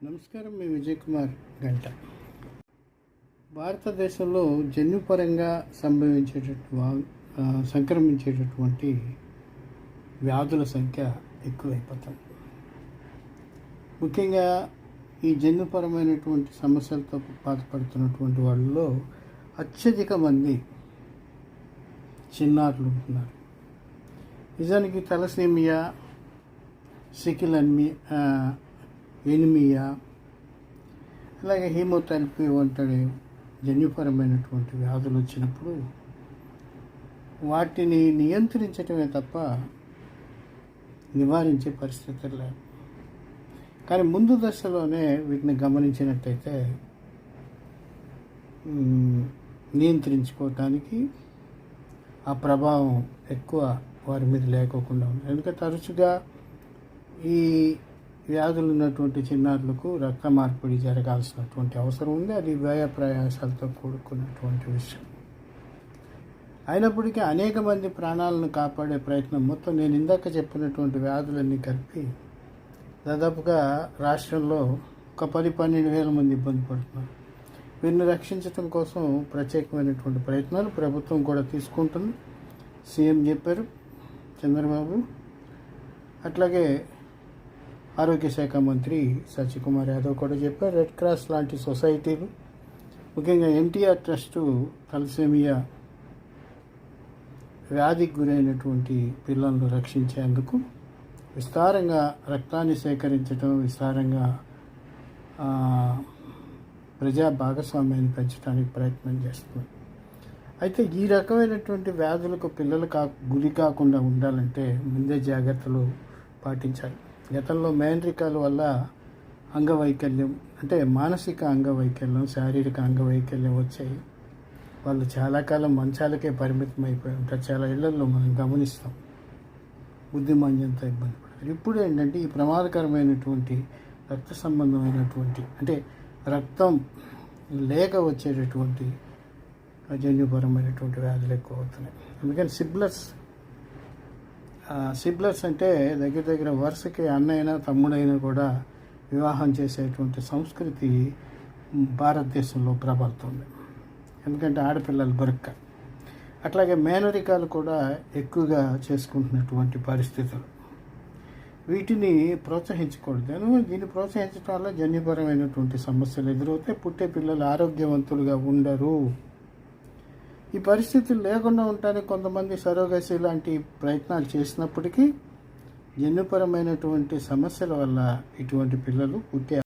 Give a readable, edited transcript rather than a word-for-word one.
నమస్కారం, మీ విజయ్ కుమార్ గంట. భారతదేశంలో జన్యుపరంగా సంక్రమించేటటువంటి వ్యాధుల సంఖ్య ఎక్కువైపోతుంది. ముఖ్యంగా ఈ జన్యుపరమైనటువంటి సమస్యలతో బాధపడుతున్నటువంటి వాళ్ళలో అత్యధిక మంది చిన్నారులు ఉంటున్నారు. నిజానికి తలసేమియా, సికిల్ ఎనిమియా, అలాగే హీమోథెరపీ వంటి జన్యుపరమైనటువంటి వ్యాధులు వచ్చినప్పుడు వాటిని నియంత్రించటమే తప్ప నివారించే పరిస్థితులు లేవు. కానీ ముందు దశలోనే వీటిని గమనించినట్టయితే నియంత్రించుకోవటానికి ఆ ప్రభావం ఎక్కువ వారి మీద లేకోకుండా ఉంది. ఎందుకంటే తరచుగా ఈ వ్యాధులు ఉన్నటువంటి చిన్నారులకు రక్త మార్పిడి జరగాల్సినటువంటి అవసరం ఉంది. అది వ్యయ ప్రయాసాలతో కూడుకున్నటువంటి విషయం. అయినప్పటికీ అనేక మంది ప్రాణాలను కాపాడే ప్రయత్నం మొత్తం నేను ఇందాక చెప్పినటువంటి వ్యాధులన్నీ కలిపి దాదాపుగా రాష్ట్రంలో ఒక 10-12 వేల మంది ఇబ్బంది పడుతున్నారు. వీరిని రక్షించడం కోసం ప్రత్యేకమైనటువంటి ప్రయత్నాలు ప్రభుత్వం కూడా తీసుకుంటుంది. సీఎం చెప్పారు, చంద్రబాబు. అట్లాగే ఆరోగ్య శాఖ మంత్రి సత్యకుమార్ యాదవ్ కూడా చెప్పారు. రెడ్ క్రాస్ లాంటి సొసైటీలు, ముఖ్యంగా ఎన్టీఆర్ ట్రస్టు తలసేమియా వ్యాధికి గురైనటువంటి పిల్లలను రక్షించేందుకు విస్తారంగా రక్తాన్ని సేకరించడం, విస్తారంగా ప్రజా భాగస్వామ్యాన్ని పెంచడానికి ప్రయత్నం చేస్తుంది. అయితే ఈ రకమైనటువంటి వ్యాధులకు పిల్లలు గురి కాకుండా ఉండాలంటే ముందే జాగ్రత్తలు పాటించాలి. గతంలో మేనరికాల వల్ల అంగవైకల్యం, అంటే మానసిక అంగవైకల్యం, శారీరక అంగవైకల్యం వచ్చాయి. వాళ్ళు చాలా కాలం మంచాలకే పరిమితం అయిపోయి ఉంటారు. చాలా ఇళ్లలో మనం గమనిస్తాం. బుద్ధిమాంద్యంతో ఇబ్బంది పడతారు. ఇప్పుడు ఏంటంటే ఈ ప్రమాదకరమైనటువంటి రక్త సంబంధమైనటువంటి, అంటే రక్తం లేక వచ్చేటటువంటి జన్యుపరమైనటువంటి వ్యాధులు ఎక్కువ అవుతున్నాయి. అందుకని సిబ్లర్స్ అంటే దగ్గర వరుసకి అన్నైనా తమ్ముడైనా కూడా వివాహం చేసేటువంటి సంస్కృతి భారతదేశంలో ప్రబలుతుంది. ఎందుకంటే ఆడపిల్లలు బొరక్క. అట్లాగే మేనరికాలు కూడా ఎక్కువగా చేసుకుంటున్నటువంటి పరిస్థితులు. వీటిని ప్రోత్సహించకూడదు. దీన్ని ప్రోత్సహించడం వల్ల జన్యుపరమైనటువంటి సమస్యలు ఎదురవుతాయి. పుట్టే పిల్లలు ఆరోగ్యవంతులుగా ఉండరు. ఈ పరిస్థితులు లేకుండా ఉండటానికి కొంతమంది సరోగసి లాంటి ప్రయత్నాలు చేసినప్పటికీ జన్యుపరమైనటువంటి సమస్యల వల్ల ఇటువంటి పిల్లలు పుట్టే